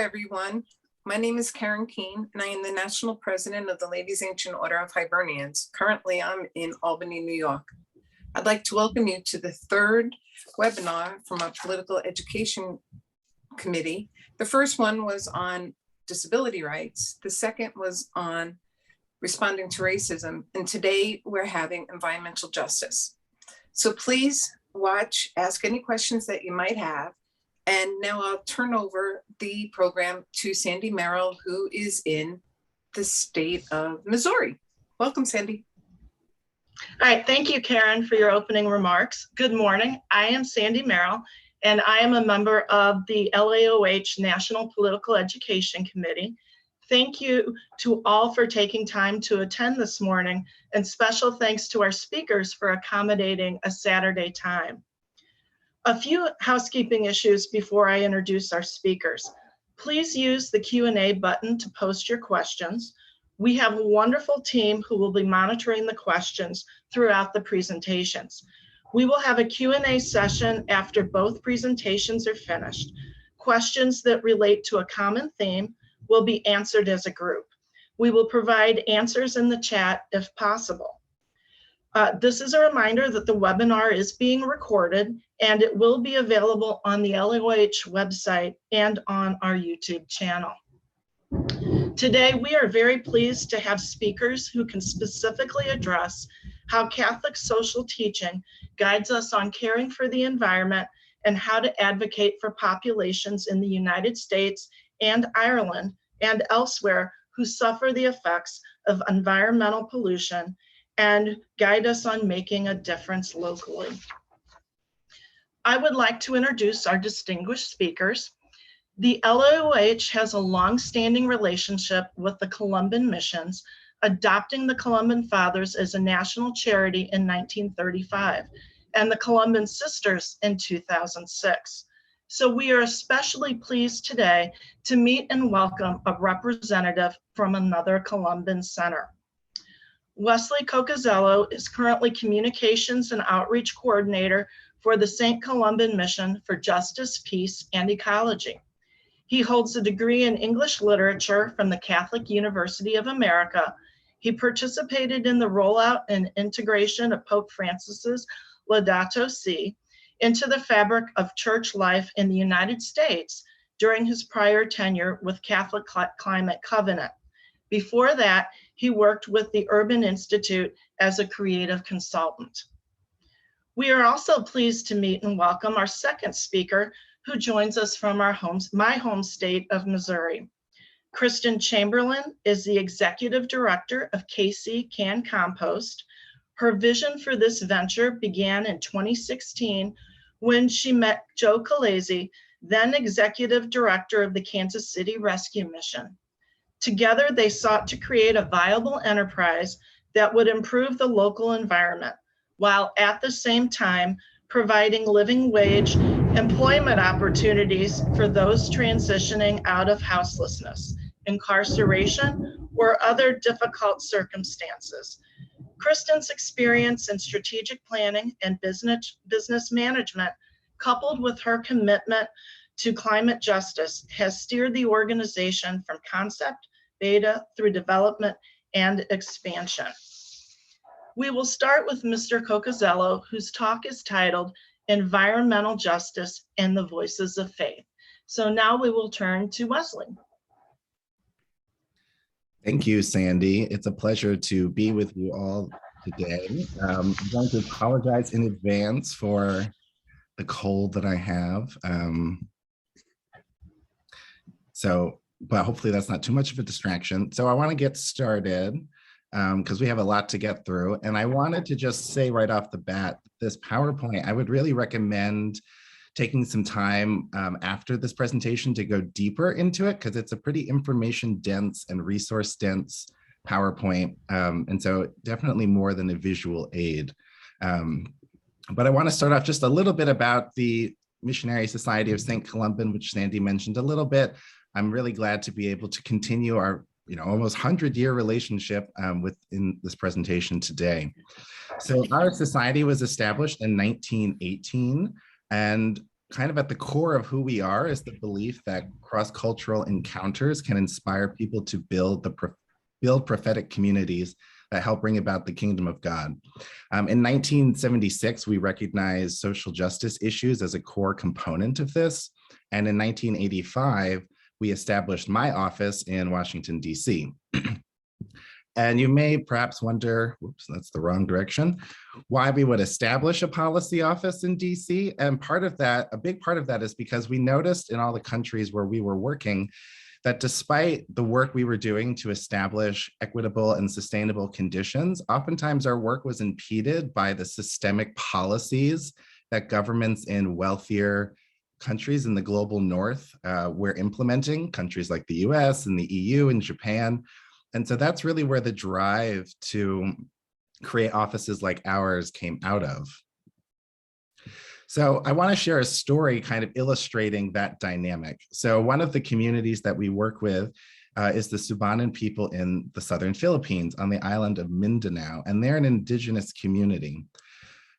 Everyone. My name is Karen Keene, and I am the National President of the Ladies Ancient Order of Hibernians. Currently, I'm in Albany, New York. I'd like to welcome you to the third webinar from our Political Education Committee. The first one was on disability rights. The second was on responding to racism. And today we're having environmental justice. So please watch, ask any questions that you might have. And now I'll turn over the program to Sandy Merrill, who is in the state of Missouri. Welcome, Sandy. All right, thank you, Karen, for your opening remarks. Good morning. I am Sandy Merrill, and I am a member of the LAOH National Political Education Committee. Thank you to all for taking time to attend this morning, and special thanks to our speakers for accommodating a Saturday time. A few housekeeping issues before I introduce our speakers. Please use the Q&A button to post your questions. We have a wonderful team who will be monitoring the questions throughout the presentations. We will have a Q&A session after both presentations are finished. Questions that relate to a common theme will be answered as a group. We will provide answers in the chat if possible. This is a reminder that the webinar is being recorded and it will be available on the LAOH website and on our YouTube channel. Today, we are very pleased to have speakers who can specifically address how Catholic social teaching guides us on caring for the environment and how to advocate for populations in the United States and Ireland and elsewhere who suffer the effects of environmental pollution and guide us on making a difference locally. I would like to introduce our distinguished speakers. The LAOH has a long-standing relationship with the Columban missions, adopting the Columban Fathers as a national charity in 1935 and the Columban Sisters in 2006. So we are especially pleased today to meet and welcome a representative from another Columban center. Wesley Cocozello is currently Communications and Outreach Coordinator for the St. Columban Mission for Justice, Peace, and Ecology. He holds a degree in English Literature from the Catholic University of America. He participated in the rollout and integration of Pope Francis's Laudato Si into the fabric of church life in the United States during his prior tenure with Catholic Climate Covenant. Before that, he worked with the Urban Institute as a creative consultant. We are also pleased to meet and welcome our second speaker, who joins us from my home state of Missouri. Kristan Chamberlain is the Executive Director of Can Compost. Her vision for this venture began in 2016 when she met Joe Calesi, then Executive Director of the Kansas City Rescue Mission. Together, they sought to create a viable enterprise that would improve the local environment, while at the same time providing living wage employment opportunities for those transitioning out of houselessness, incarceration, or other difficult circumstances. Kristan's experience in strategic planning and business management, coupled with her commitment to climate justice, has steered the organization from concept, beta, through development and expansion. We will start with Mr. Cocozello, whose talk is titled Environmental Justice and the Voices of Faith. So now we will turn to Wesley. Thank you, Sandy. It's a pleasure to be with you all today. I'm going to apologize in advance for the cold that I have. But hopefully that's not too much of a distraction. So I want to get started because we have a lot to get through. And I wanted to just say right off the bat, this PowerPoint, I would really recommend taking some time after this presentation to go deeper into it, because it's a pretty information dense and resource dense PowerPoint. And so definitely more than a visual aid. But I want to start off just a little bit about the Missionary Society of St. Columban, which Sandy mentioned a little bit. I'm really glad to be able to continue our almost 100-year relationship within this presentation today. So our society was established in 1918, and kind of at the core of who we are is the belief that cross-cultural encounters can inspire people to build prophetic communities that help bring about the kingdom of God. In 1976, we recognized social justice issues as a core component of this. And in 1985, we established my office in Washington, D.C. And you may perhaps wonder, whoops, that's the wrong direction, why we would establish a policy office in DC. And part of that, a big part of that is because we noticed in all the countries where we were working that despite the work we were doing to establish equitable and sustainable conditions, oftentimes our work was impeded by the systemic policies that governments in wealthier countries in the global north were implementing, countries like the US and the EU and Japan. And so that's really where the drive to create offices like ours came out of. So I want to share a story kind of illustrating that dynamic. So one of the communities that we work with is the Tsuban people in the southern Philippines on the island of Mindanao, and they're an indigenous community.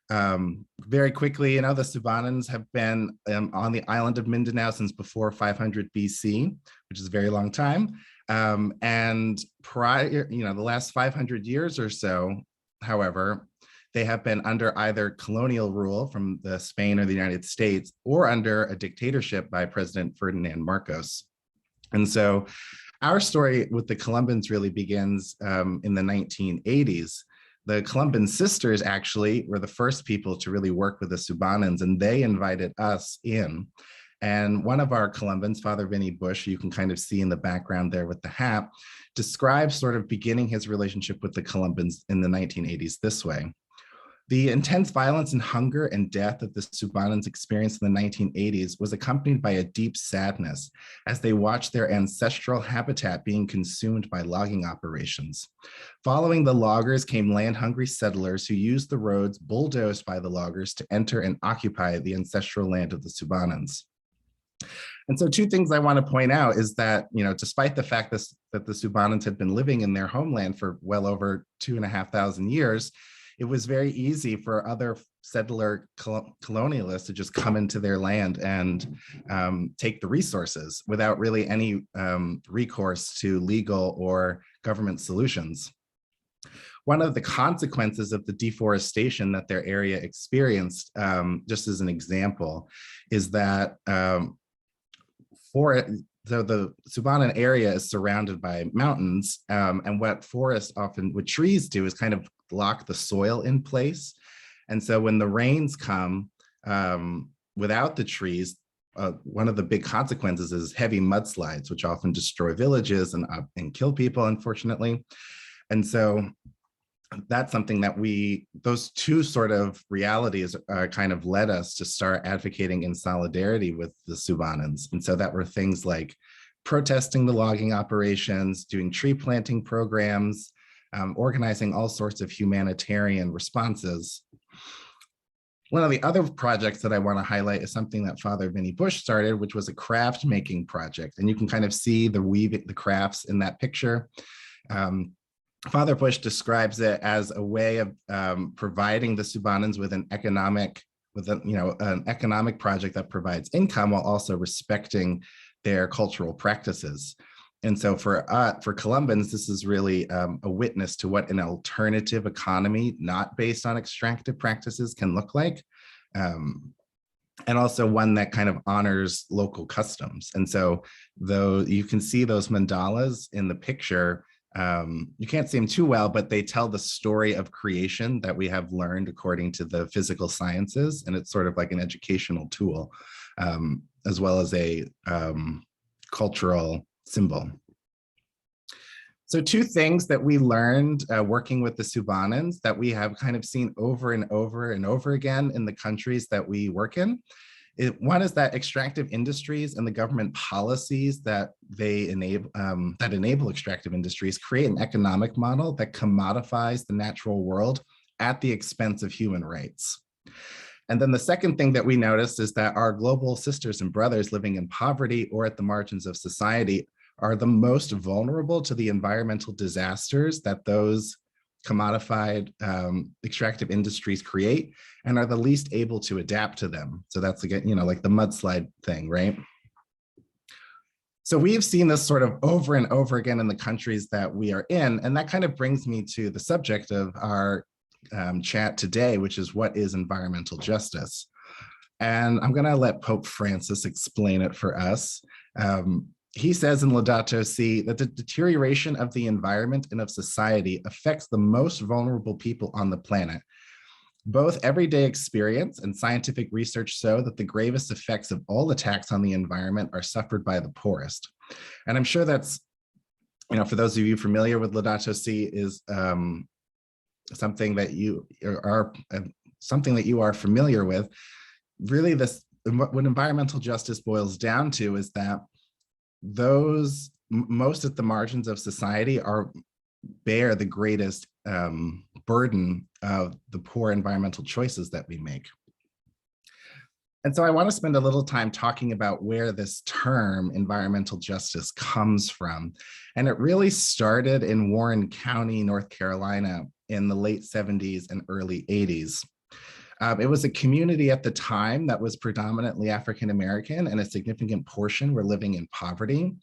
Very quickly, the Tsubanans have been on the island of Mindanao since before 500 BC, which is a very long time. And prior, the last 500 years or so, however, they have been under either colonial rule from the Spain or the United States or under a dictatorship by President Ferdinand Marcos. And so our story with the Columbans really begins in the 1980s. The Columban sisters actually were the first people to really work with the Tsubanans, and they invited us in. And one of our Columbans, Father Vinny Bush, you can kind of see in the background there with the hat, describes sort of beginning his relationship with the Columbans in the 1980s this way. The intense violence and hunger and death that the Tsubanans experienced in the 1980s was accompanied by a deep sadness as they watched their ancestral habitat being consumed by logging operations. Following the loggers came land-hungry settlers who used the roads bulldozed by the loggers to enter and occupy the ancestral land of the Tsubanans. And so two things I want to point out is that, despite the fact that the Tsubanans had been living in their homeland for well over 2,500 years, it was very easy for other settler colonialists to just come into their land and take the resources without really any recourse to legal or government solutions. One of the consequences of the deforestation that their area experienced, just as an example, is that the Tsubanan area is surrounded by mountains, and what trees do is kind of lock the soil in place. And so when the rains come without the trees, one of the big consequences is heavy mudslides, which often destroy villages and kill people, unfortunately. And so that's something that those two sort of realities kind of led us to start advocating in solidarity with the Tsubanans. And so that were things like protesting the logging operations, doing tree planting programs, organizing all sorts of humanitarian responses. One of the other projects that I want to highlight is something that Father Vinny Bush started, which was a craft making project. And you can kind of see the crafts in that picture. Father Bush describes it as a way of providing the Tsubanans with an economic project that provides income while also respecting their cultural practices. And so for Columbans, this is really a witness to what an alternative economy not based on extractive practices can look like. And also one that kind of honors local customs. And so though you can see those mandalas in the picture, you can't see them too well, but they tell the story of creation that we have learned according to the physical sciences. And it's sort of like an educational tool, as well as a cultural symbol. So two things that we learned working with the Tsubanans that we have kind of seen over and over and over again in the countries that we work in. One is that extractive industries and the government policies that enable extractive industries create an economic model that commodifies the natural world at the expense of human rights. And then the second thing that we noticed is that our global sisters and brothers living in poverty or at the margins of society are the most vulnerable to the environmental disasters that those commodified extractive industries create and are the least able to adapt to them. So that's again, like the mudslide thing, right? So we've seen this sort of over and over again in the countries that we are in, and that kind of brings me to the subject of our chat today, which is what is environmental justice? And I'm going to let Pope Francis explain it for us. He says in Laudato Si that the deterioration of the environment and of society affects the most vulnerable people on the planet. Both everyday experience and scientific research show that the gravest effects of all attacks on the environment are suffered by the poorest. And I'm sure that's, for those of you familiar with Laudato Si, is something that you are familiar with. Really, what environmental justice boils down to is that those most at the margins of society bear the greatest burden of the poor environmental choices that we make. And so I want to spend a little time talking about where this term environmental justice comes from. And it really started in Warren County, North Carolina in the late 70s and early 80s. It was a community at the time that was predominantly African American, and a significant portion were living in poverty.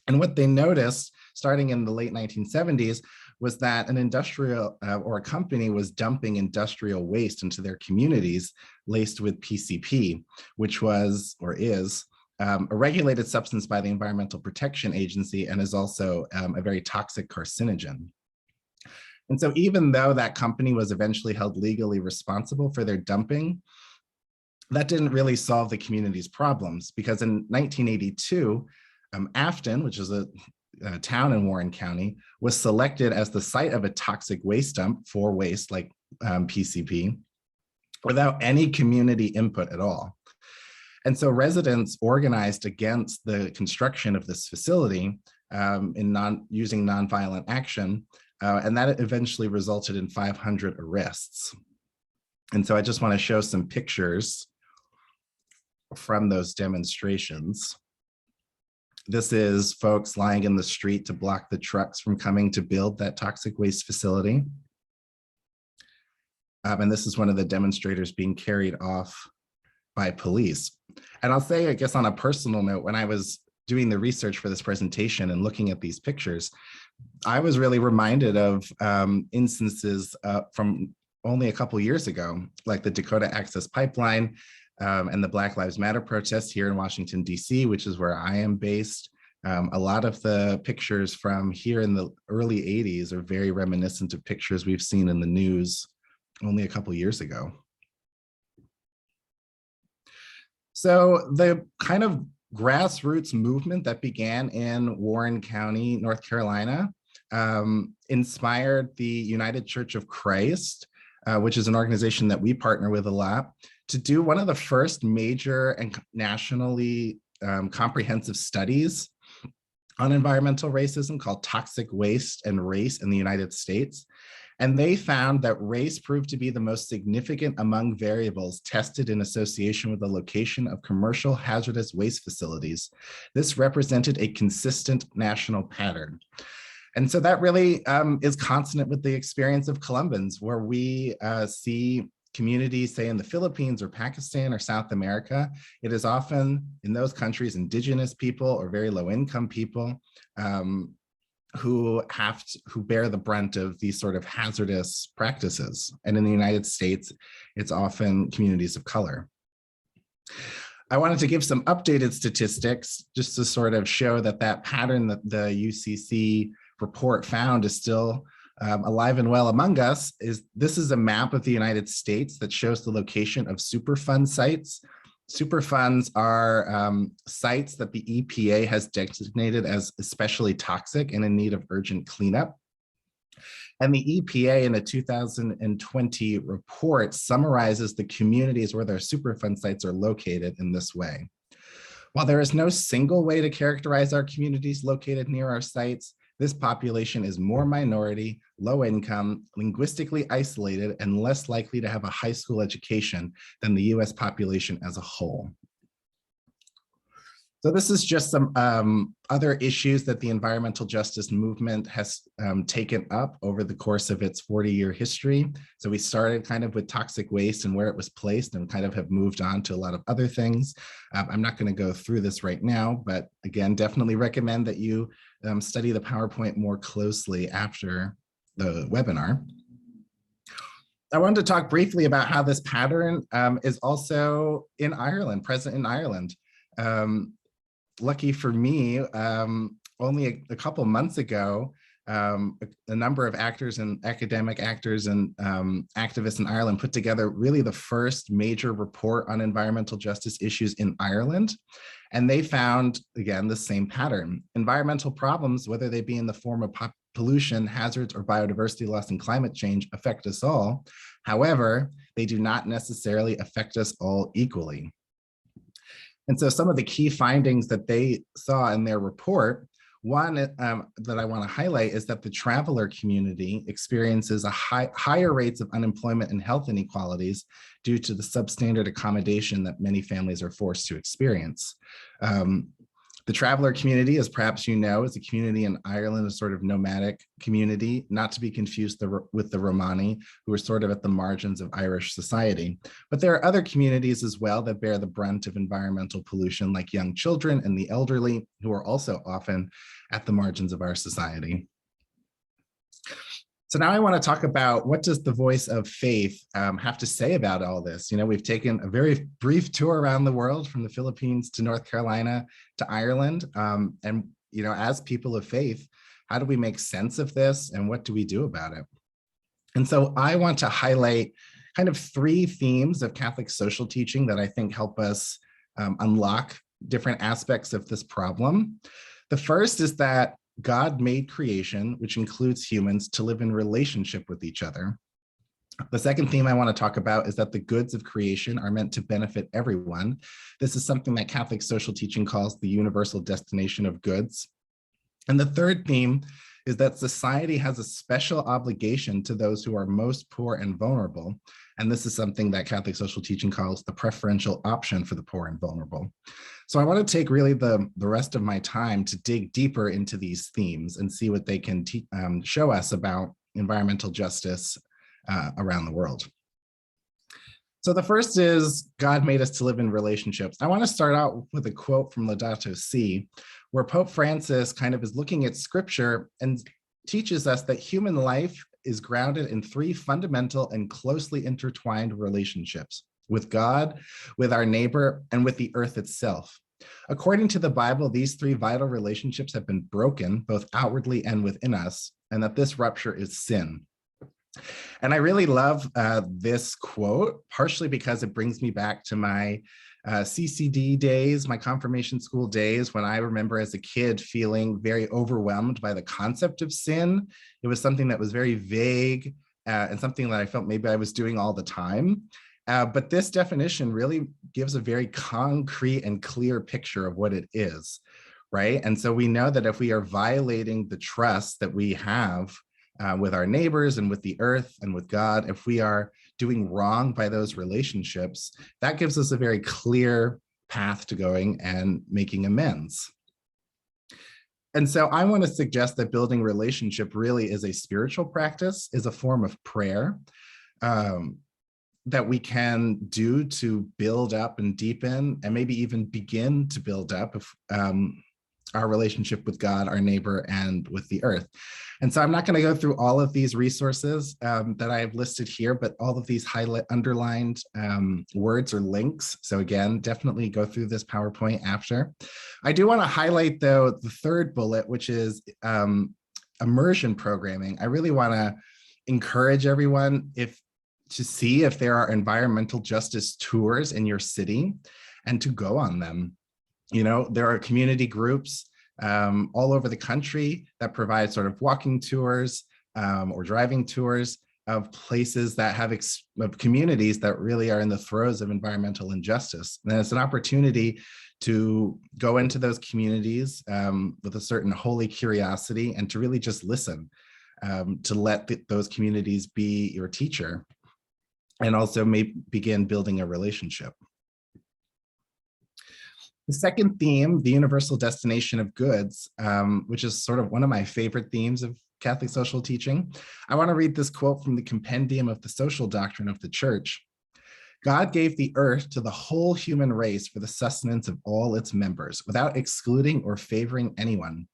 And what they noticed starting in the late 1970s was that an industrial or a company was dumping industrial waste into their communities laced with PCP, which was or is a regulated substance by the Environmental Protection Agency and is also a very toxic carcinogen. And so even though that company was eventually held legally responsible for their dumping, that didn't really solve the community's problems, because in 1982, Afton, which is a town in Warren County, was selected as the site of a toxic waste dump for waste like PCP without any community input at all. And so residents organized against the construction of this facility using nonviolent action. And that eventually resulted in 500 arrests. And so I just want to show some pictures from those demonstrations. This is folks lying in the street to block the trucks from coming to build that toxic waste facility. And this is one of the demonstrators being carried off by police. And I'll say, I guess on a personal note, when I was doing the research for this presentation and looking at these pictures, I was really reminded of instances from only a couple years ago, like the Dakota Access Pipeline and the Black Lives Matter protests here in Washington, DC, which is where I am based. A lot of the pictures from here in the early 80s are very reminiscent of pictures we've seen in the news only a couple years ago. So the kind of grassroots movement that began in Warren County, North Carolina, inspired the United Church of Christ, which is an organization that we partner with a lot, to do one of the first major and nationally comprehensive studies on environmental racism called Toxic Waste and Race in the United States. And they found that race proved to be the most significant among variables tested in association with the location of commercial hazardous waste facilities. This represented a consistent national pattern. And so that really is consonant with the experience of Columbans, where we see communities, say in the Philippines or Pakistan or South America. It is often in those countries indigenous people or very low income people who bear the brunt of these sort of hazardous practices. And in the United States, it's often communities of color. I wanted to give some updated statistics just to sort of show that that pattern that the UCC report found is still alive and well among us. This is a map of the United States that shows the location of Superfund sites. Superfunds are sites that the EPA has designated as especially toxic and in need of urgent cleanup. And the EPA in a 2020 report summarizes the communities where their Superfund sites are located in this way. While there is no single way to characterize our communities located near our sites, this population is more minority, low income, linguistically isolated, and less likely to have a high school education than the US population as a whole. So this is just some other issues that the environmental justice movement has taken up over the course of its 40-year history. So we started kind of with toxic waste and where it was placed, and kind of have moved on to a lot of other things. I'm not going to go through this right now, but again, definitely recommend that you study the PowerPoint more closely after the webinar. I wanted to talk briefly about how this pattern is also in Ireland, present in Ireland. Lucky for me, only a couple months ago, a number of actors and academic actors and activists in Ireland put together really the first major report on environmental justice issues in Ireland. And they found, again, the same pattern. Environmental problems, whether they be in the form of pollution, hazards, or biodiversity loss and climate change, affect us all. However, they do not necessarily affect us all equally. And so some of the key findings that they saw in their report, one that I want to highlight is that the traveler community experiences higher rates of unemployment and health inequalities due to the substandard accommodation that many families are forced to experience. The traveler community, as perhaps you know, is a community in Ireland, a sort of nomadic community, not to be confused with the Romani, who are sort of at the margins of Irish society. But there are other communities as well that bear the brunt of environmental pollution, like young children and the elderly, who are also often at the margins of our society. So now I want to talk about what does the voice of faith have to say about all this. You know, we've taken a very brief tour around the world from the Philippines to North Carolina to Ireland. And, you know, as people of faith, how do we make sense of this and what do we do about it? And so I want to highlight kind of three themes of Catholic social teaching that I think help us unlock different aspects of this problem. The first is that God made creation, which includes humans, to live in relationship with each other. The second theme I want to talk about is that the goods of creation are meant to benefit everyone. This is something that Catholic social teaching calls the universal destination of goods. And the third theme is that society has a special obligation to those who are most poor and vulnerable. And this is something that Catholic social teaching calls the preferential option for the poor and vulnerable. So I want to take really the rest of my time to dig deeper into these themes and see what they can show us about environmental justice around the world. So the first is God made us to live in relationships. I want to start out with a quote from Laudato Si, where Pope Francis kind of is looking at scripture and teaches us that human life is grounded in three fundamental and closely intertwined relationships: with God, with our neighbor, and with the earth itself. According to the Bible, these three vital relationships have been broken, both outwardly and within us, and that this rupture is sin. And I really love this quote, partially because it brings me back to my CCD days, my confirmation school days, when I remember as a kid feeling very overwhelmed by the concept of sin. It was something that was very vague and something that I felt maybe I was doing all the time. But this definition really gives a very concrete and clear picture of what it is, right? And so we know that if we are violating the trust that we have with our neighbors and with the earth and with God, if we are doing wrong by those relationships, that gives us a very clear path to going and making amends. And so I want to suggest that building relationship really is a spiritual practice, is a form of prayer that we can do to build up and deepen and maybe even begin to build up our relationship with God, our neighbor, and with the earth. And so I'm not going to go through all of these resources that I have listed here, but all of these underlined words or links. So again, definitely go through this PowerPoint after. I do want to highlight, though, the third bullet, which is immersion programming. I really want to encourage everyone to see if there are environmental justice tours in your city and to go on them. You know, there are community groups all over the country that provide sort of walking tours or driving tours of places that have of communities that really are in the throes of environmental injustice. And it's an opportunity to go into those communities with a certain holy curiosity and to really just listen, to let those communities be your teacher, and also begin building a relationship. The second theme, the universal destination of goods, which is sort of one of my favorite themes of Catholic social teaching. I want to read this quote from the Compendium of the Social Doctrine of the Church. God gave the earth to the whole human race for the sustenance of all its members, without excluding or favoring anyone.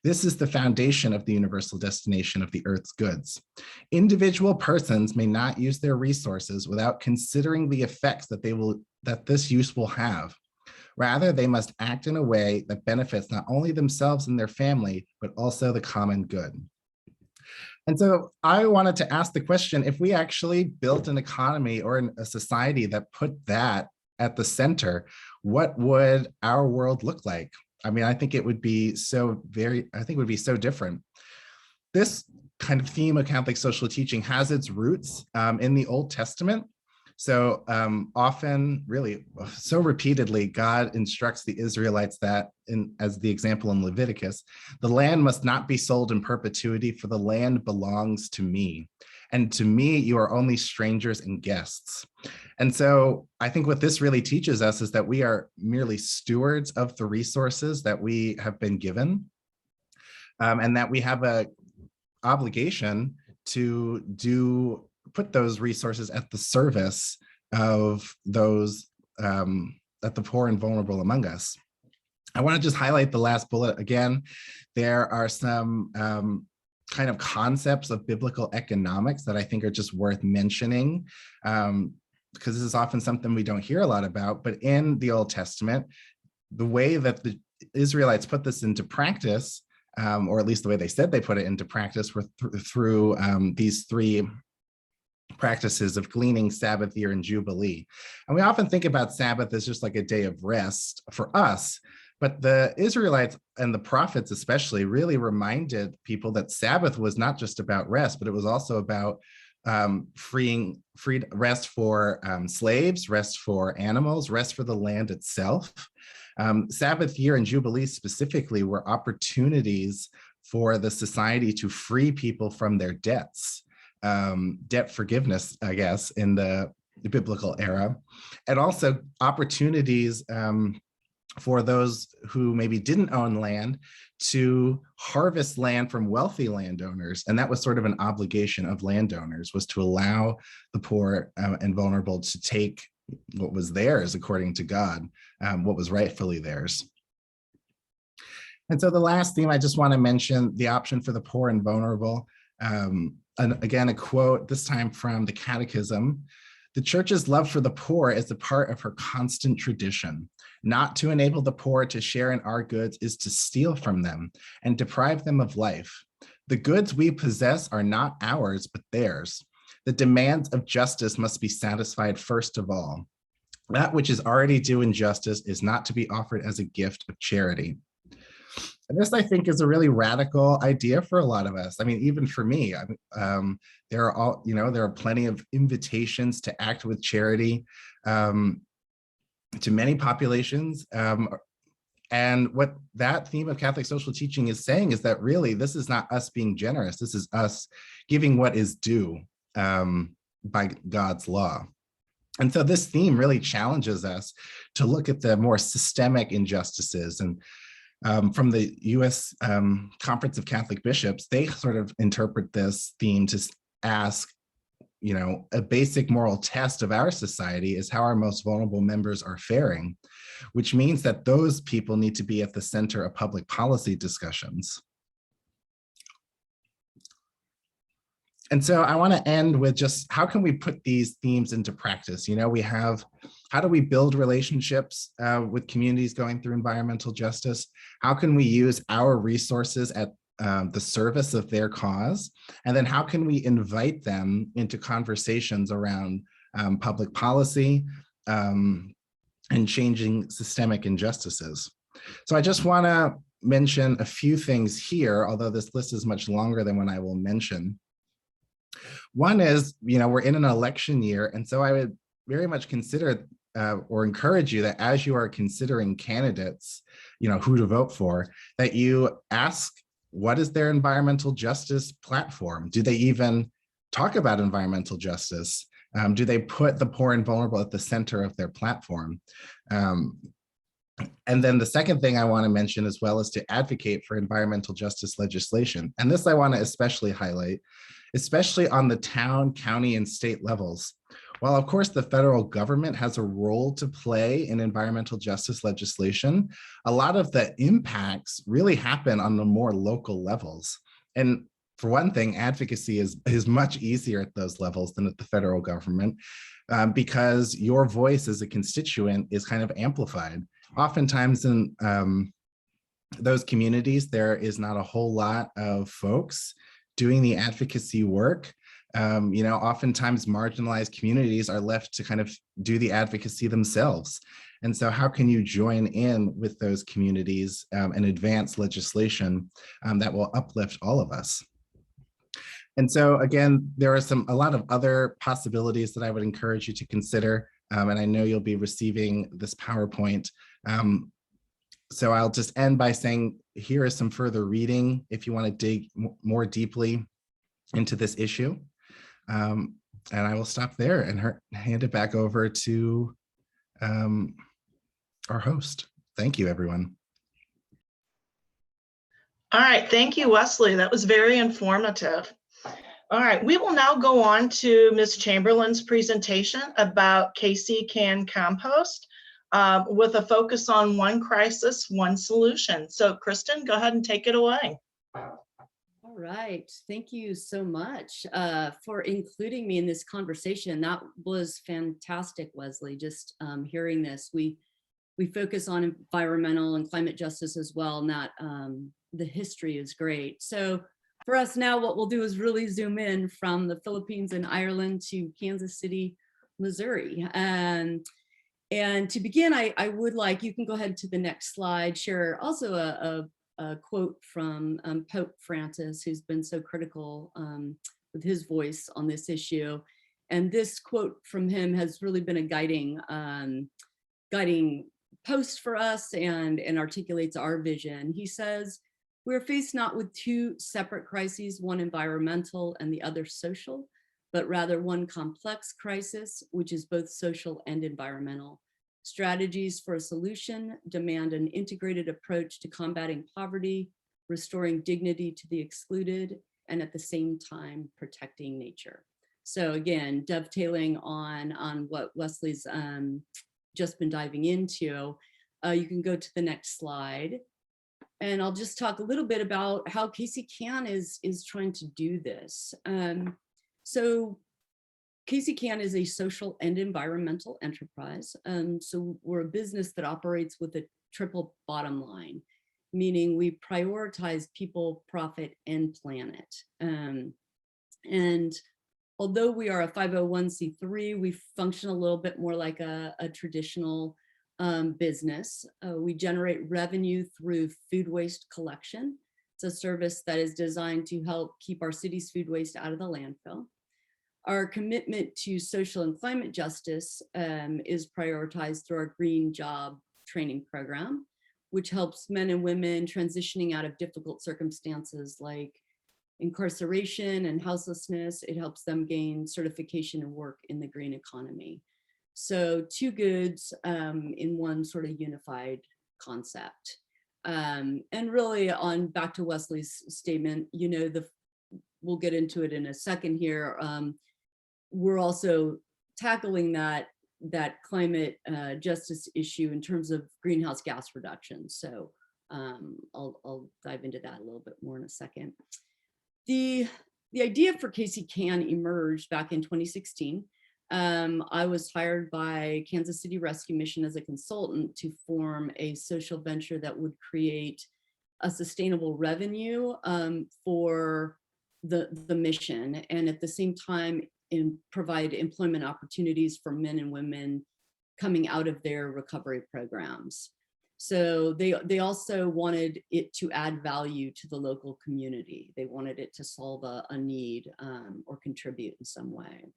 This is the foundation of the universal destination of the earth's goods. Individual persons may not use their resources without considering the effects that this use will have. Rather, they must act in a way that benefits not only themselves and their family, but also the common good. And so I wanted to ask the question, if we actually built an economy or a society that put that at the center, what would our world look like? I mean, I think it would be so different. This kind of theme of Catholic social teaching has its roots in the Old Testament. So often, really, so repeatedly, God instructs the Israelites that, as the example in Leviticus, the land must not be sold in perpetuity, for the land belongs to me. And to me, you are only strangers and guests. And so I think what this really teaches us is that we are merely stewards of the resources that we have been given, and that we have an obligation to put those resources at the service of those at the poor and vulnerable among us. I want to just highlight the last bullet again. There are some kind of concepts of biblical economics that I think are just worth mentioning, because this is often something we don't hear a lot about. But in the Old Testament, the way that the Israelites put this into practice, or at least the way they said they put it into practice, were through these three practices of gleaning, Sabbath year, and Jubilee. And we often think about Sabbath as just like a day of rest for us, but the Israelites and the prophets especially really reminded people that Sabbath was not just about rest, but it was also about rest for slaves, rest for animals, rest for the land itself. Sabbath year and Jubilee specifically were opportunities for the society to free people from their debts. Debt forgiveness, I guess, in the biblical era, and also opportunities for those who maybe didn't own land to harvest land from wealthy landowners. And that was sort of an obligation of landowners, was to allow the poor and vulnerable to take what was theirs according to God, what was rightfully theirs. And so the last theme I just want to mention, the option for the poor and vulnerable. And again, a quote, this time from the Catechism: "The Church's love for the poor is a part of her constant tradition. Not to enable the poor to share in our goods is to steal from them and deprive them of life. The goods we possess are not ours, but theirs. The demands of justice must be satisfied first of all. That which is already due in justice is not to be offered as a gift of charity." And this, I think, is a really radical idea for a lot of us. I mean, even for me, there are plenty of invitations to act with charity to many populations. And what that theme of Catholic social teaching is saying is that really, this is not us being generous. This is us giving what is due by God's law. And so this theme really challenges us to look at the more systemic injustices. And from the US Conference of Catholic Bishops, they sort of interpret this theme to ask, a basic moral test of our society is how our most vulnerable members are faring, which means that those people need to be at the center of public policy discussions. And so I want to end with just how can we put these themes into practice? How do we build relationships with communities going through environmental justice? How can we use our resources at the service of their cause? And then how can we invite them into conversations around public policy and changing systemic injustices? So I just want to mention a few things here, although this list is much longer than what I will mention. One is, we're in an election year, and so I would very much consider or encourage you that as you are considering candidates, who to vote for, that you ask, what is their environmental justice platform? Do they even talk about environmental justice? Do they put the poor and vulnerable at the center of their platform? And then the second thing I want to mention as well is to advocate for environmental justice legislation. And this I want to especially highlight, especially on the town, county, and state levels. While of course the federal government has a role to play in environmental justice legislation, a lot of the impacts really happen on the more local levels. And for one thing, advocacy is much easier at those levels than at the federal government, because your voice as a constituent is kind of amplified. Oftentimes in those communities, there is not a whole lot of folks doing the advocacy work. Oftentimes marginalized communities are left to kind of do the advocacy themselves. And so how can you join in with those communities and advance legislation that will uplift all of us? And so again, there are a lot of other possibilities that I would encourage you to consider. And I know you'll be receiving this PowerPoint. So I'll just end by saying, here is some further reading if you want to dig more deeply into this issue. And I will stop there and hand it back over to our host. Thank you, everyone. All right, thank you, Wesley. That was very informative. All right, we will now go on to Ms. Chamberlain's presentation about Can Compost with a focus on one crisis, one solution. So Kristan, go ahead and take it away. All right, thank you so much for including me in this conversation. That was fantastic, Wesley, just hearing this. We focus on environmental and climate justice as well, and that the history is great. So for us now, what we'll do is really zoom in from the Philippines and Ireland to Kansas City, Missouri. And to begin, I would like, you can go ahead to the next slide, share also a quote from Pope Francis, who's been so critical with his voice on this issue. And this quote from him has really been a guiding post for us and articulates our vision. He says, "We're faced not with two separate crises, one environmental and the other social, but rather one complex crisis, which is both social and environmental. Strategies for a solution demand an integrated approach to combating poverty, restoring dignity to the excluded, and at the same time protecting nature." So again, dovetailing on what Wesley's just been diving into, you can go to the next slide. And I'll just talk a little bit about how Can is trying to do this. So Can is a social and environmental enterprise. So we're a business that operates with a triple bottom line, meaning we prioritize people, profit, and planet. And although we are a 501c3, we function a little bit more like a traditional business. We generate revenue through food waste collection. It's a service that is designed to help keep our city's food waste out of the landfill. Our commitment to social and climate justice is prioritized through our Green Job Training Program, which helps men and women transitioning out of difficult circumstances like incarceration and houselessness. It helps them gain certification and work in the green economy. So two goods in one sort of unified concept. And really on back to Wesley's statement, we'll get into it in a second here. We're also tackling that climate justice issue in terms of greenhouse gas reduction. So I'll dive into that a little bit more in a second. The idea for Can emerged back in 2016. I was hired by Kansas City Rescue Mission as a consultant to form a social venture that would create a sustainable revenue for the mission, and at the same time provide employment opportunities for men and women coming out of their recovery programs. So they also wanted it to add value to the local community. They wanted it to solve a need or contribute in some way.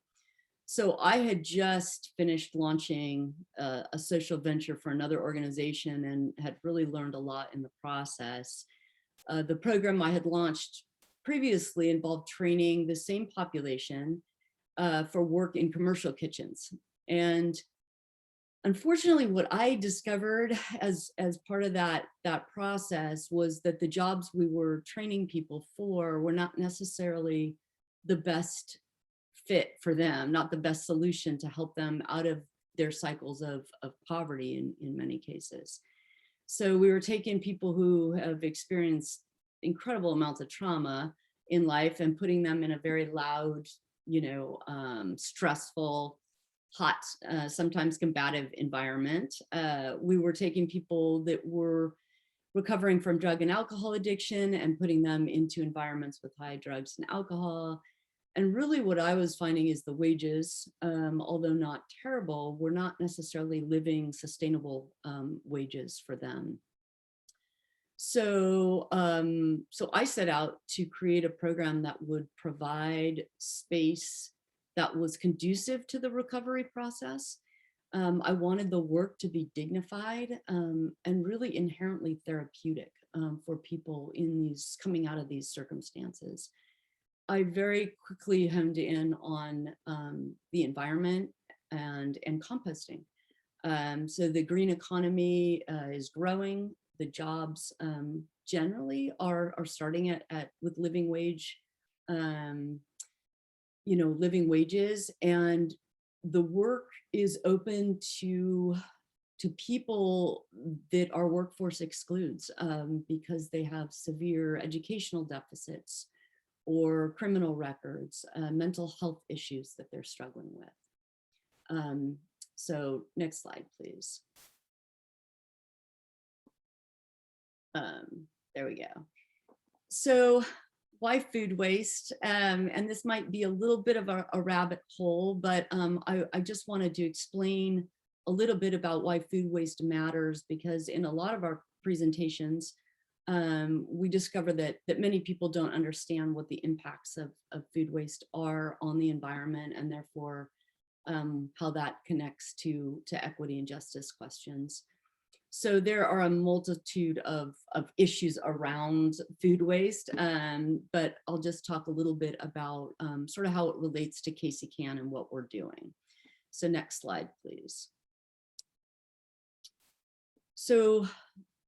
So I had just finished launching a social venture for another organization and had really learned a lot in the process. The program I had launched previously involved training the same population for work in commercial kitchens. And Unfortunately, what I discovered as part of that process was that the jobs we were training people for were not necessarily the best fit for them, not the best solution to help them out of their cycles of poverty in many cases. So we were taking people who have experienced incredible amounts of trauma in life and putting them in a very loud, stressful, hot, sometimes combative environment. We were taking people that were recovering from drug and alcohol addiction and putting them into environments with high drugs and alcohol. And really what I was finding is the wages, although not terrible, were not necessarily living sustainable wages for them. So, so I set out to create a program that would provide space that was conducive to the recovery process. I wanted the work to be dignified and really inherently therapeutic for people in these, coming out of these circumstances. I very quickly honed in on the environment and composting. So the green economy is growing. The jobs generally are starting at with living wage, living wages, and the work is open to people that our workforce excludes because they have severe educational deficits or criminal records, mental health issues that they're struggling with. So next slide, please. There we go. So why food waste? And this might be a little bit of a rabbit hole, but I just wanted to explain a little bit about why food waste matters, because in a lot of our presentations, we discover that many people don't understand what the impacts of food waste are on the environment, and therefore how that connects to equity and justice questions. So there are a multitude of issues around food waste, but I'll just talk a little bit about sort of how it relates to Can and what we're doing. So next slide, please. So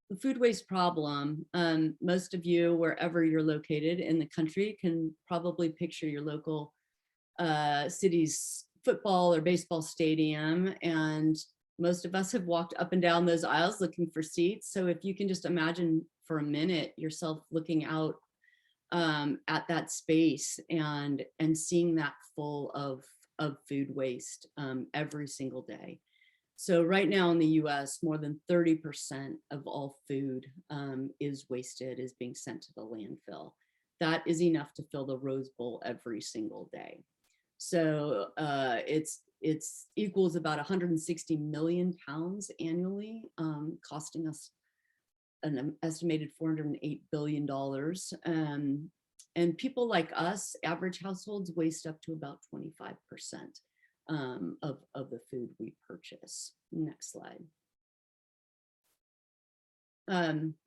the food waste problem, most of you, wherever you're located in the country, can probably picture your local city's football or baseball stadium, and most of us have walked up and down those aisles looking for seats. So if you can just imagine for a minute yourself looking out at that space and seeing that full of food waste every single day. So right now in the US, more than 30% of all food is wasted, is being sent to the landfill. That is enough to fill the Rose Bowl every single day. So it's equals about 160 million pounds annually, costing us an estimated $408 billion. And people like us, average households, waste up to about 25% of the food we purchase. Next slide.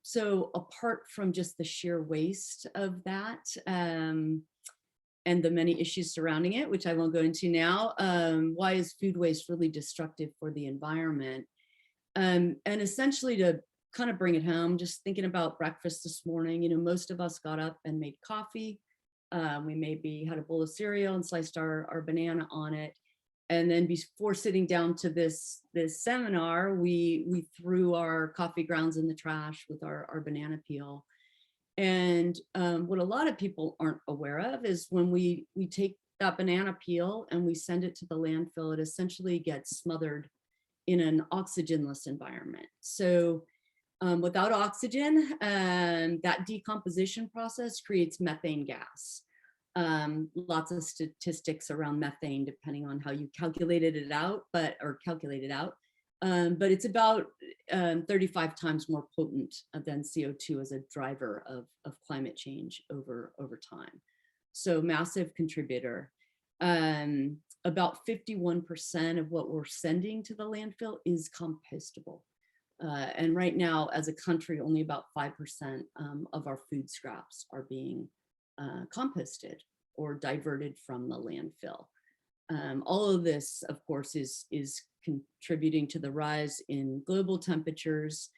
So apart from just the sheer waste of that, and the many issues surrounding it, which I won't go into now, why is food waste really destructive for the environment? And essentially, to kind of bring it home, just thinking about breakfast this morning, most of us got up and made coffee. We maybe had a bowl of cereal and sliced our banana on it. And then before sitting down to this seminar, we threw our coffee grounds in the trash with our banana peel. And what a lot of people aren't aware of is when we take that banana peel and we send it to the landfill, it essentially gets smothered in an oxygenless environment. So without oxygen, that decomposition process creates methane gas. Lots of statistics around methane, depending on how you calculated it out, but it's about 35 times more potent than CO2 as a driver of climate change over time. So massive contributor. About 51% of what we're sending to the landfill is compostable. And right now, as a country, only about 5% of our food scraps are being composted or diverted from the landfill. All of this, of course, is contributing to the rise in global temperatures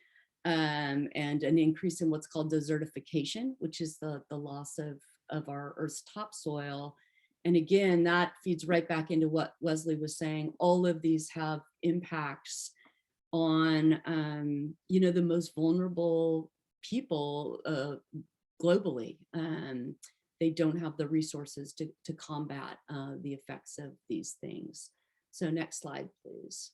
and an increase in what's called desertification, which is the loss of our Earth's topsoil. And again, that feeds right back into what Wesley was saying. All of these have impacts on, the most vulnerable people globally. They don't have the resources to combat the effects of these things. So next slide, please.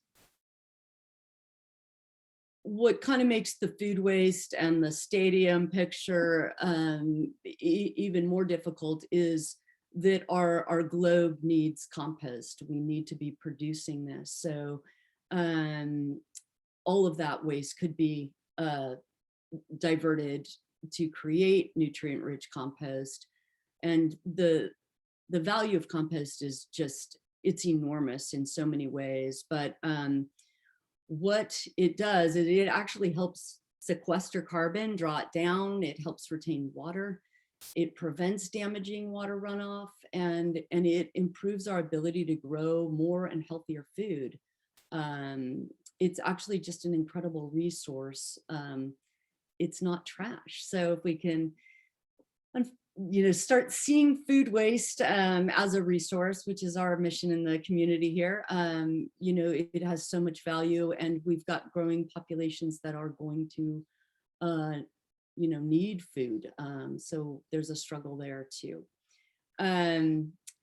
What kind of makes the food waste and the stadium picture even more difficult is that our globe needs compost. We need to be producing this. So all of that waste could be diverted to create nutrient-rich compost. And the value of compost is just, it's enormous in so many ways. But what it does is it actually helps sequester carbon, draw it down. It helps retain water. It prevents damaging water runoff, and it improves our ability to grow more and healthier food. It's actually just an incredible resource. It's not trash. So if we can, start seeing food waste as a resource, which is our mission in the community here, it has so much value, and we've got growing populations that are going to, need food. So there's a struggle there too.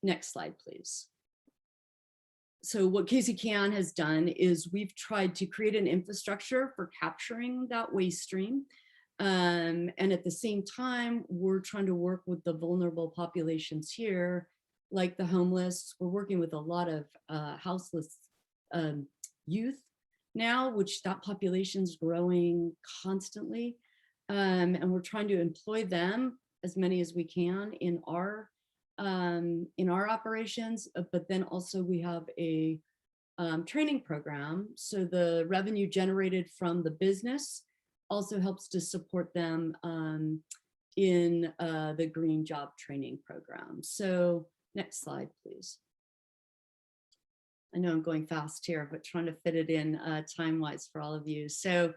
Next slide, please. So what KCCAN has done is we've tried to create an infrastructure for capturing that waste stream. And at the same time, we're trying to work with the vulnerable populations here, like the homeless. We're working with a lot of houseless youth now, which that population's growing constantly. And we're trying to employ them, as many as we can, in our operations. But then also we have a training program. So the revenue generated from the business also helps to support them in the green job training program. So next slide, please. I know I'm going fast here, but trying to fit it in time-wise for all of you. So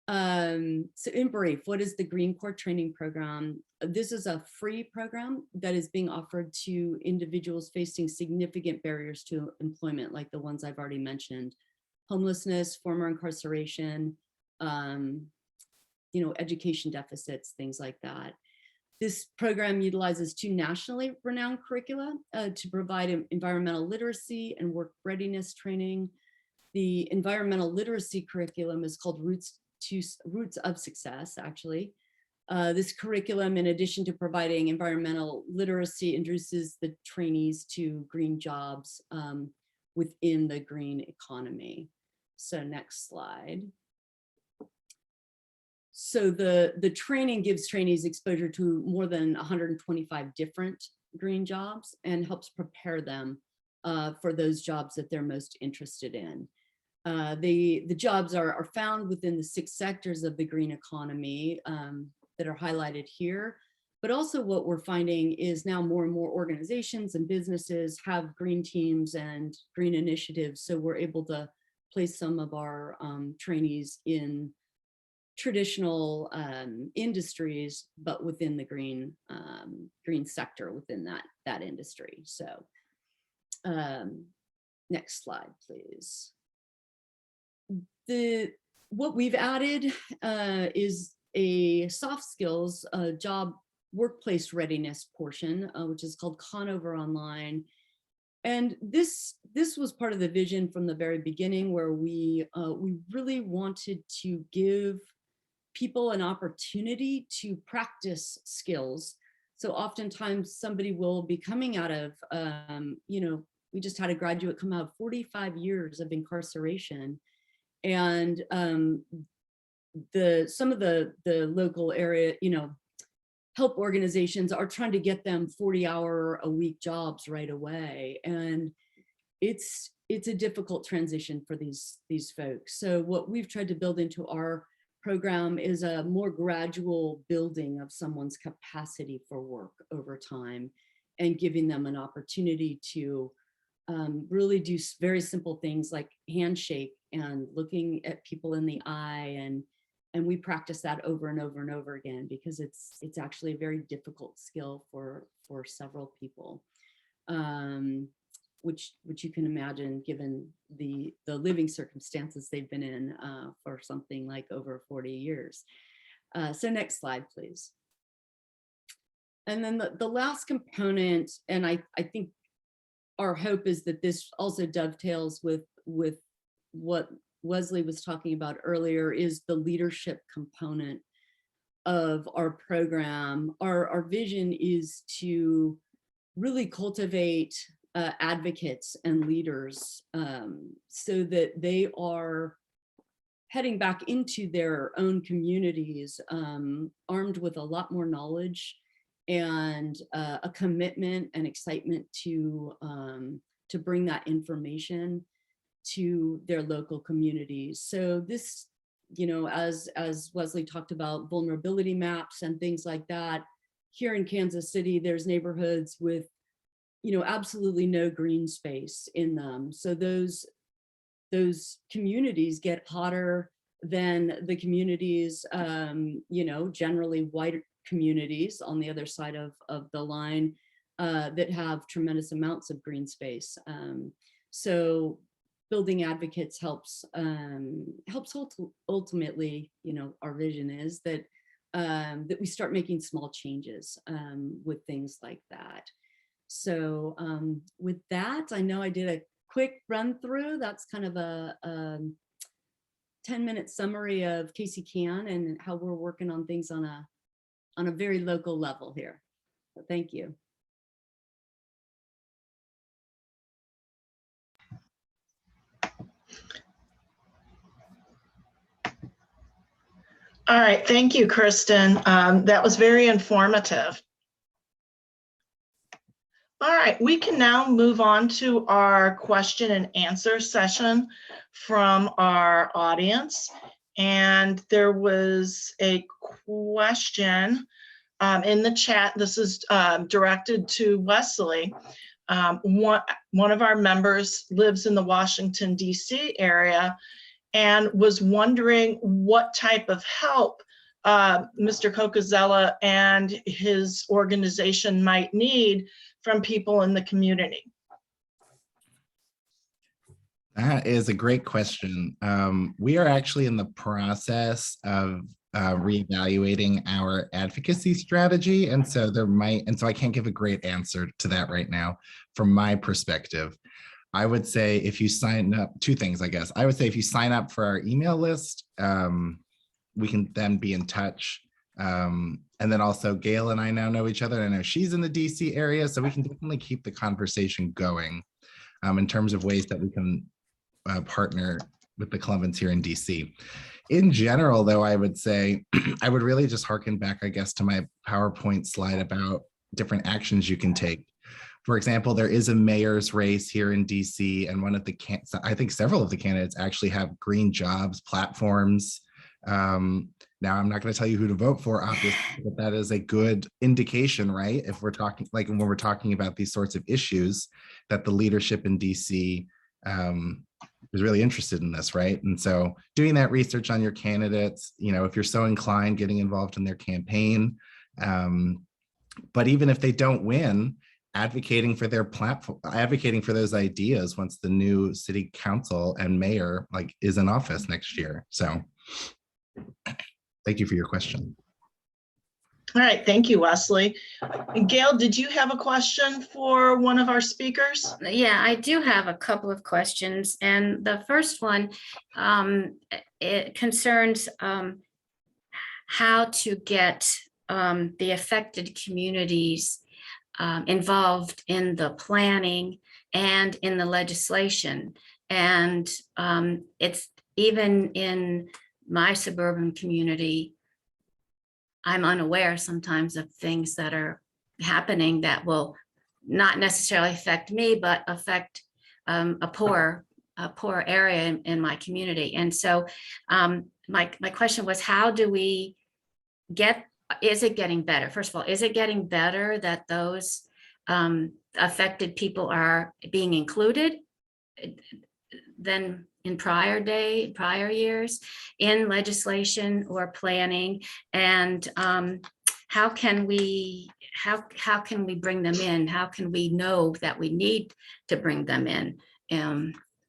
in brief, what is the Green Core training program? This is a free program that is being offered to individuals facing significant barriers to employment, like the ones I've already mentioned: homelessness, former incarceration, education deficits, things like that. This program utilizes 2 nationally renowned curricula to provide environmental literacy and work readiness training. The environmental literacy curriculum is called Roots of Success, actually. This curriculum, in addition to providing environmental literacy, introduces the trainees to green jobs within the green economy. So next slide. So the training gives trainees exposure to more than 125 different green jobs and helps prepare them for those jobs that they're most interested in. The jobs are found within the 6 sectors of the green economy that are highlighted here. But also what we're finding is now more and more organizations and businesses have green teams and green initiatives. So we're able to place some of our trainees in traditional industries, but within the green sector within that industry. So next slide, please. What we've added is a soft skills job workplace readiness portion, which is called Conover Online. And this was part of the vision from the very beginning, where we really wanted to give people an opportunity to practice skills. So oftentimes somebody will be coming out of, we just had a graduate come out of 45 years of incarceration. And some of the local area, help organizations are trying to get them 40-hour-a-week jobs right away. And it's a difficult transition for these folks. So what we've tried to build into our program is a more gradual building of someone's capacity for work over time, and giving them an opportunity to really do very simple things like handshake and looking at people in the eye, and we practice that over and over and over again because it's actually a very difficult skill for several people, which you can imagine given the living circumstances they've been in for something like over 40 years. So next slide, please. And then the last component, and I think our hope is that this also dovetails with what Wesley was talking about earlier, is the leadership component of our program. Our vision is to really cultivate advocates and leaders so that they are heading back into their own communities armed with a lot more knowledge and a commitment and excitement to bring that information to their local communities. So this, as Wesley talked about vulnerability maps and things like that, here in Kansas City, there's neighborhoods with, absolutely no green space in them. So those communities get hotter than the communities, generally white communities on the other side of the line that have tremendous amounts of green space. So building advocates helps ultimately, our vision is that that we start making small changes with things like that. So with that, I know I did a quick run through. That's kind of a 10-minute summary of KC and how we're working on things on a very local level here. So thank you. All right, thank you, Kristan. That was very informative. All right, we can now move on to our question and answer session from our audience. And there was a question in the chat. This is directed to Wesley. One of our members lives in the Washington, D.C. area and was wondering what type of help Mr. Cocozello and his organization might need from people in the community. That is a great question. We are actually in the process of reevaluating our advocacy strategy. And so I can't give a great answer to that right now from my perspective. I would say if you sign up, two things, I guess. I would say if you sign up for our email list, we can then be in touch. And then also Gail and I now know each other. I know she's in the DC area, so we can definitely keep the conversation going in terms of ways that we can partner with the Columbans here in DC. In general, though, I would say, I would really just harken back, I guess, to my PowerPoint slide about different actions you can take. For example, there is a mayor's race here in DC, and I think several of the candidates actually have green jobs platforms. Now, I'm not going to tell you who to vote for, obviously, but that is a good indication, right? If we're talking, like when we're talking about these sorts of issues, that the leadership in DC is really interested in this, right? And so doing that research on your candidates, if you're so inclined, getting involved in their campaign. But even if they don't win, advocating for their platform, advocating for those ideas once the new city council and mayor is in office next year. So thank you for your question. All right, thank you, Wesley. Gail, did you have a question for one of our speakers? Yeah, I do have a couple of questions. And the first one, it concerns how to get the affected communities involved in the planning and in the legislation. And it's even in my suburban community, I'm unaware sometimes of things that are happening that will not necessarily affect me, but affect a poor area in my community. And so my question was, how do we is it getting better? First of all, is it getting better that those affected people are being included than in prior years in legislation or planning, and how can we bring them in? How can we know that we need to bring them in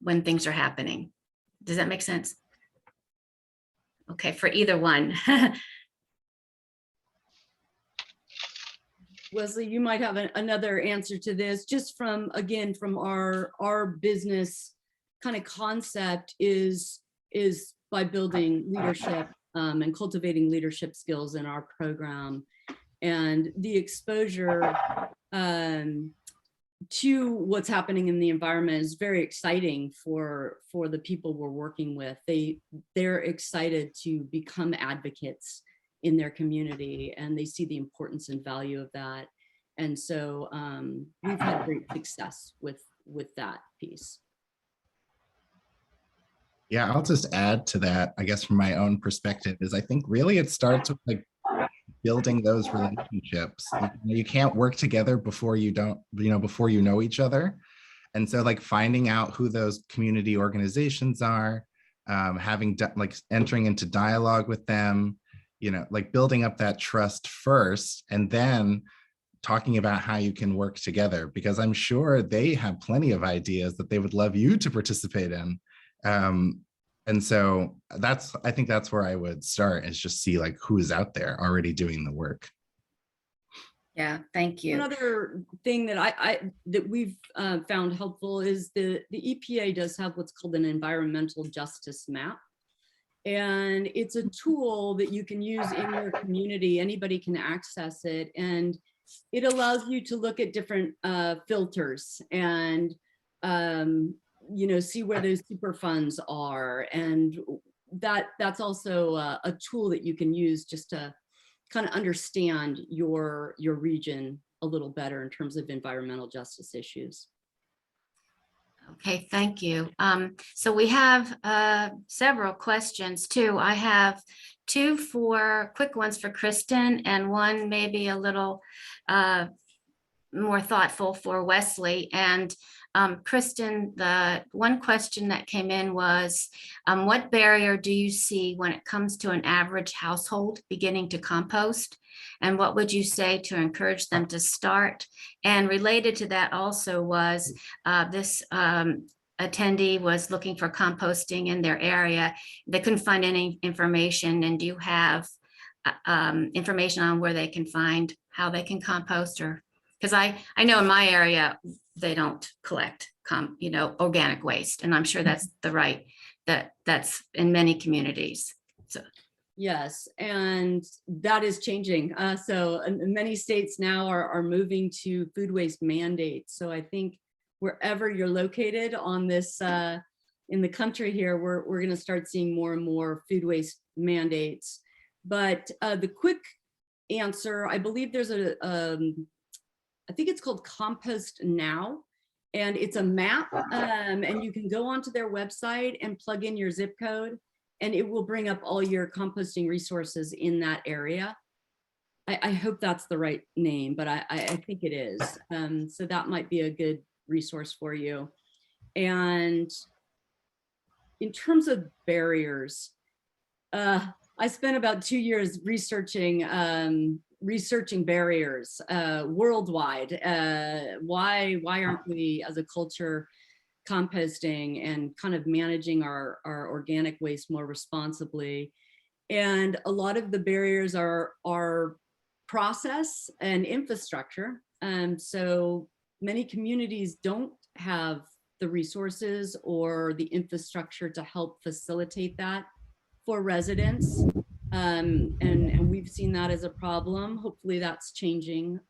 when things are happening? Does that make sense? Okay, for either one. Wesley, you might have another answer to this, just from, again, from our business kind of concept is by building leadership and cultivating leadership skills in our program. And the exposure to what's happening in the environment is very exciting for the people we're working with. They're excited to become advocates in their community, and they see the importance and value of that. And so we've had great success with that piece. Yeah, I'll just add to that, I guess, from my own perspective, is I think really it starts with like building those relationships. You can't work together before you know each other. And so like finding out who those community organizations are, entering into dialogue with them, like building up that trust first, and then talking about how you can work together, because I'm sure they have plenty of ideas that they would love you to participate in. And so I think that's where I would start, is just see like who's out there already doing the work. Yeah, thank you. Another thing that that we've found helpful is the EPA does have what's called an environmental justice map. And it's a tool that you can use in your community. Anybody can access it. And it allows you to look at different filters and see where those super funds are. And that's also a tool that you can use just to kind of understand your region a little better in terms of environmental justice issues. Okay, thank you. So we have several questions too. I have two quick ones for Kristan, and one maybe a little more thoughtful for Wesley. And Kristan, the one question that came in was, what barrier do you see when it comes to an average household beginning to compost? And what would you say to encourage them to start? And related to that also was this attendee was looking for composting in their area. They couldn't find any information. And do you have information on where they can find how they can compost? Or because I know in my area they don't collect organic waste, and I'm sure that's that's in many communities. So yes, and that is changing. So many states now are moving to food waste mandates. So I think wherever you're located on this in the country here, we're going to start seeing more and more food waste mandates. But the quick answer, I believe there's I think it's called Compost Now, and it's a map, and you can go onto their website and plug in your zip code, and it will bring up all your composting resources in that area. I hope that's the right name, but I think it is. So that might be a good resource for you. And in terms of barriers, I spent about 2 years researching barriers worldwide. Why aren't we as a culture composting and kind of managing our organic waste more responsibly? And a lot of the barriers are process and infrastructure. So many communities don't have the resources or the infrastructure to help facilitate that for residents. And we've seen that as a problem. Hopefully that's changing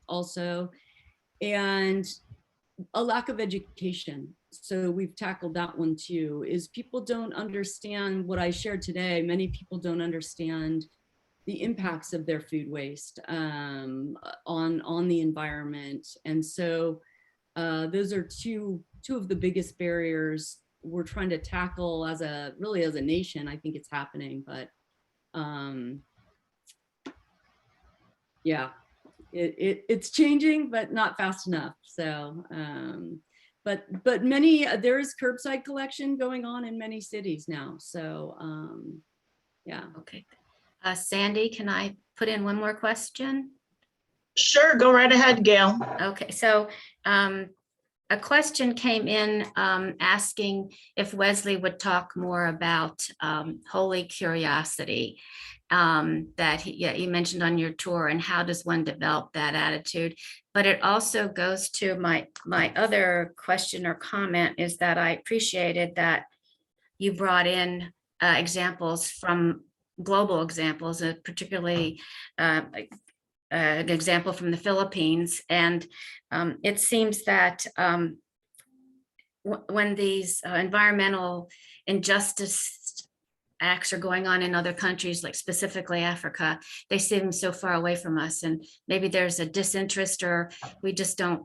also. And a lack of education. So we've tackled that one too, is people don't understand what I shared today. Many people don't understand the impacts of their food waste on the environment. And so those are two of the biggest barriers we're trying to tackle as a nation. I think it's happening, but yeah, it's changing, but not fast enough. So, but many, there is curbside collection going on in many cities now. So, yeah. Okay. Sandy, can I put in one more question? Sure, go right ahead, Gail. Okay, so a question came in asking if Wesley would talk more about holy curiosity that you mentioned on your tour, and how does one develop that attitude? But it also goes to my other question or comment, is that I appreciated that you brought in examples from global examples, particularly an example from the Philippines. And it seems that when these environmental injustice acts are going on in other countries, like specifically Africa, they seem so far away from us. And maybe there's a disinterest, or we just don't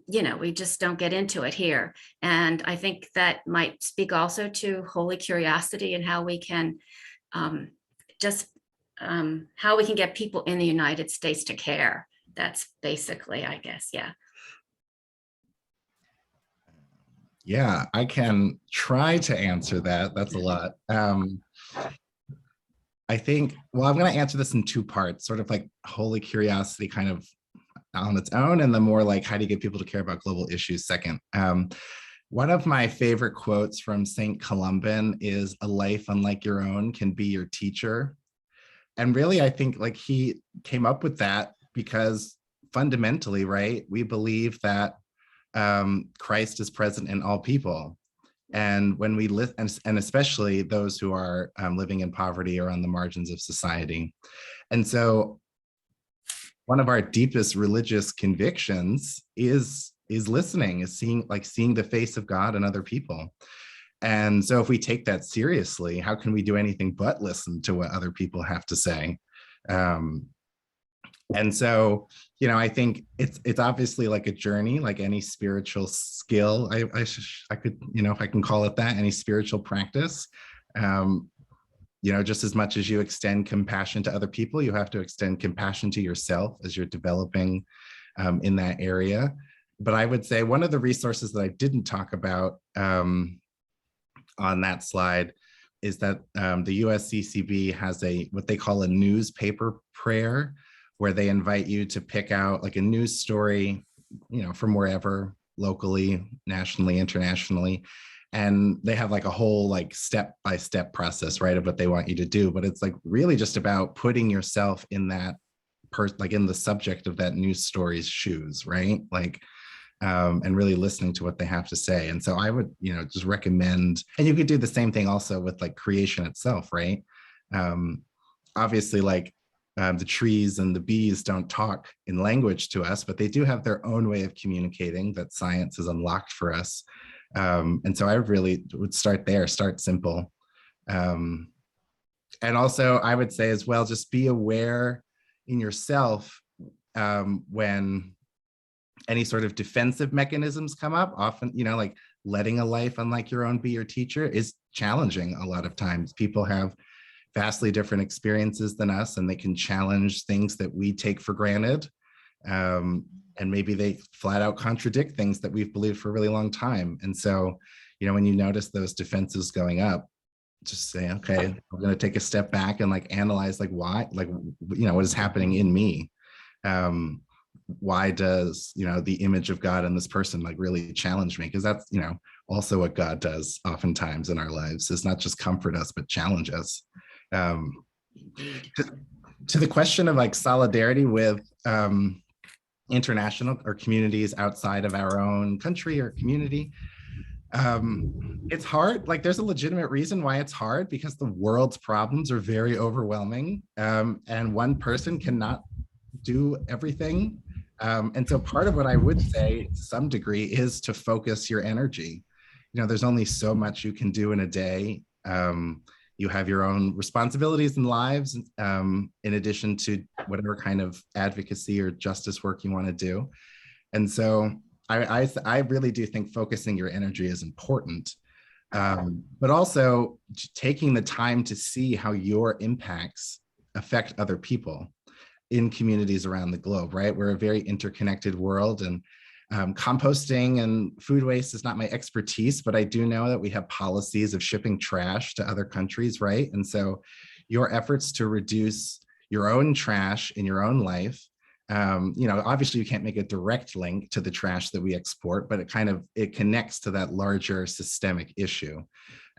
get into it here. And I think that might speak also to holy curiosity and how we can how we can get people in the United States to care. That's basically, I guess, yeah. Yeah, I can try to answer that. That's a lot. I think, well, I'm going to answer this in two parts, sort of like holy curiosity kind of on its own, and the more like, how do you get people to care about global issues second. One of my favorite quotes from St. Columban is, "A life unlike your own can be your teacher." And really, I think like he came up with that because fundamentally, right, we believe that Christ is present in all people. And when we live, and especially those who are living in poverty or on the margins of society. And so one of our deepest religious convictions is listening, is seeing the face of God in other people. And so if we take that seriously, how can we do anything but listen to what other people have to say? And so, I think it's obviously like a journey, like any spiritual skill. I could, if I can call it that, any spiritual practice. Just as much as you extend compassion to other people, you have to extend compassion to yourself as you're developing in that area. But I would say one of the resources that I didn't talk about on that slide is that the USCCB has what they call a newspaper prayer, where they invite you to pick out like a news story, from wherever, locally, nationally, internationally. And they have like a whole like step-by-step process, right, of what they want you to do. But it's like really just about putting yourself in that like in the subject of that news story's shoes, right? Like, and really listening to what they have to say. And so I would, just recommend, and you could do the same thing also with like creation itself, right? Obviously, like the trees and the bees don't talk in language to us, but they do have their own way of communicating that science has unlocked for us. And so I really would start there, start simple. And also I would say as well, just be aware in yourself when any sort of defensive mechanisms come up. Often, like letting a life unlike your own be your teacher is challenging. A lot of times people have vastly different experiences than us, and they can challenge things that we take for granted. And maybe they flat out contradict things that we've believed for a really long time. And so, when you notice those defenses going up, just say, okay, I'm going to take a step back and like analyze like why, like, what is happening in me? Why does, the image of God in this person like really challenge me? Because that's, also what God does oftentimes in our lives, is not just comfort us, but challenge us. To the question of like solidarity with international or communities outside of our own country or community, it's hard. Like there's a legitimate reason why it's hard, because the world's problems are very overwhelming, and one person cannot do everything. And so part of what I would say to some degree is to focus your energy. There's only so much you can do in a day. You have your own responsibilities and lives, in addition to whatever kind of advocacy or justice work you want to do. And so I really do think focusing your energy is important, but also taking the time to see how your impacts affect other people. in communities around the globe, right? We're a very interconnected world, and composting and food waste is not my expertise, but I do know that we have policies of shipping trash to other countries, right? And so your efforts to reduce your own trash in your own life, obviously you can't make a direct link to the trash that we export, but it connects to that larger systemic issue.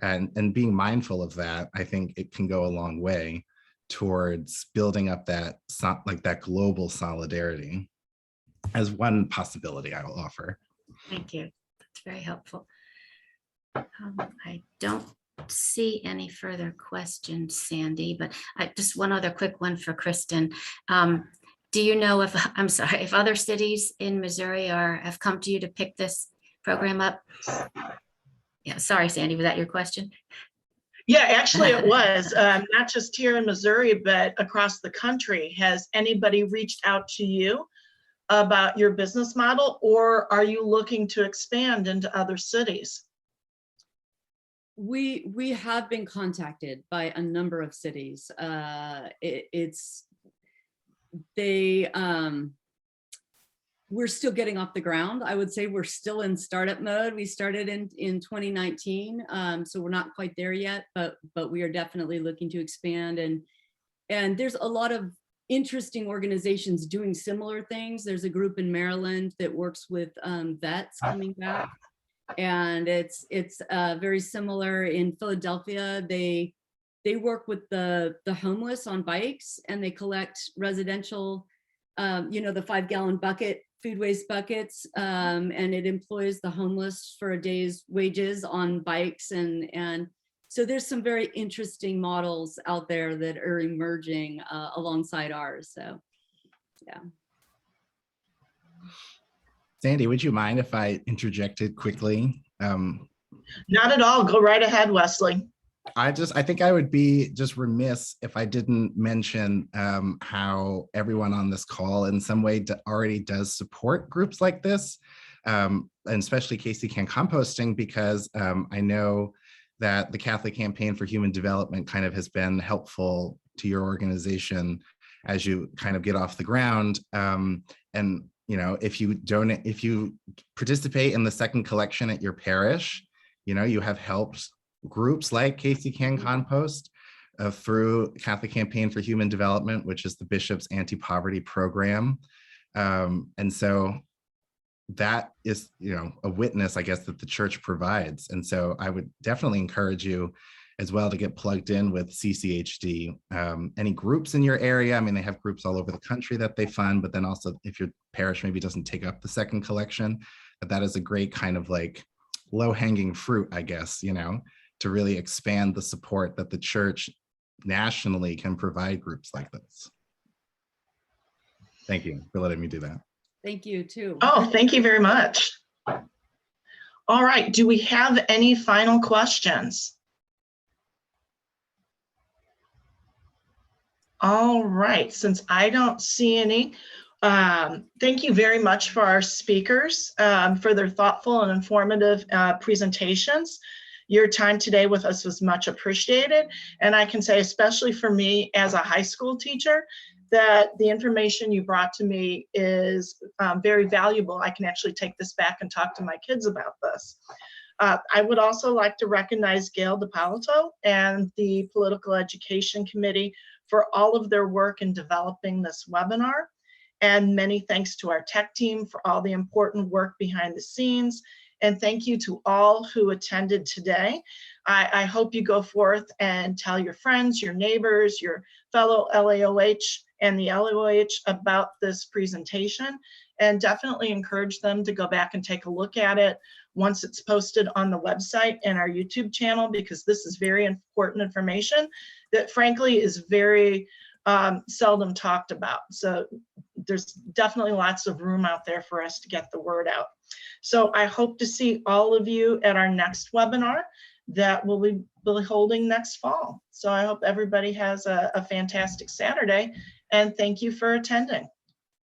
And being mindful of that, I think it can go a long way towards building up that global solidarity as one possibility I will offer. Thank you. That's very helpful. I don't see any further questions, Sandy, but just one other quick one for Kristan. Do you know if other cities in Missouri have come to you to pick this program up? Yeah, sorry, Sandy, was that your question? Yeah, actually it was, not just here in Missouri, but across the country. Has anybody reached out to you about your business model, or are you looking to expand into other cities? We have been contacted by a number of cities. We're still getting off the ground. I would say we're still in startup mode. We started in 2019, so we're not quite there yet, but we are definitely looking to expand. And there's a lot of interesting organizations doing similar things. There's a group in Maryland that works with vets coming back, and it's very similar in Philadelphia. They work with the homeless on bikes, and they collect residential, the 5-gallon bucket food waste buckets, and it employs the homeless for a day's wages on bikes, and so there's some very interesting models out there that are emerging alongside ours. So, yeah. Sandy, would you mind if I interjected quickly? Not at all. Go right ahead, Wesley. I think I would be just remiss if I didn't mention how everyone on this call in some way already does support groups like this, and especially Can Composting, because I know that the Catholic Campaign for Human Development kind of has been helpful to your organization as you kind of get off the ground. And if you participate in the second collection at your parish, you have helped groups like Can Compost through Catholic Campaign for Human Development, which is the bishop's anti-poverty program. And so that is, a witness, I guess, that the church provides. And so I would definitely encourage you as well to get plugged in with CCHD. Any groups in your area, I mean, they have groups all over the country that they fund, but then also if your parish maybe doesn't take up the second collection, that is a great kind of like low-hanging fruit, I guess, to really expand the support that the church nationally can provide groups like this. Thank you for letting me do that. Thank you too. Oh, thank you very much. All right, do we have any final questions? All right, since I don't see any, thank you very much for our speakers for their thoughtful and informative presentations. Your time today with us was much appreciated. And I can say, especially for me as a high school teacher, that the information you brought to me is very valuable. I can actually take this back and talk to my kids about this. I would also like to recognize Gail DiPaolito and the Political Education Committee for all of their work in developing this webinar. And many thanks to our tech team for all the important work behind the scenes. And thank you to all who attended today. I hope you go forth and tell your friends, your neighbors, your fellow LAOH and the LAOH about this presentation, and definitely encourage them to go back and take a look at it once it's posted on the website and our YouTube channel, because this is very important information that frankly is very seldom talked about. So there's definitely lots of room out there for us to get the word out. So I hope to see all of you at our next webinar that we'll be holding next fall. So I hope everybody has a fantastic Saturday, and thank you for attending.